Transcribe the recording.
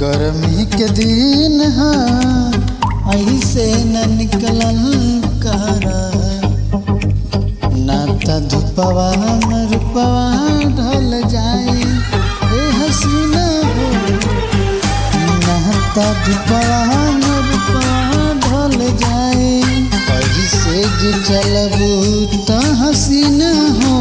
गर्मी के दिन है ऐसे न निकलल करा, ना त धुपवा में रूपवा ढल जाए ए हसीना हो, ना त धुपवा में रूपवा ढल जाए। ऐसे जे चलबू त हसीना हो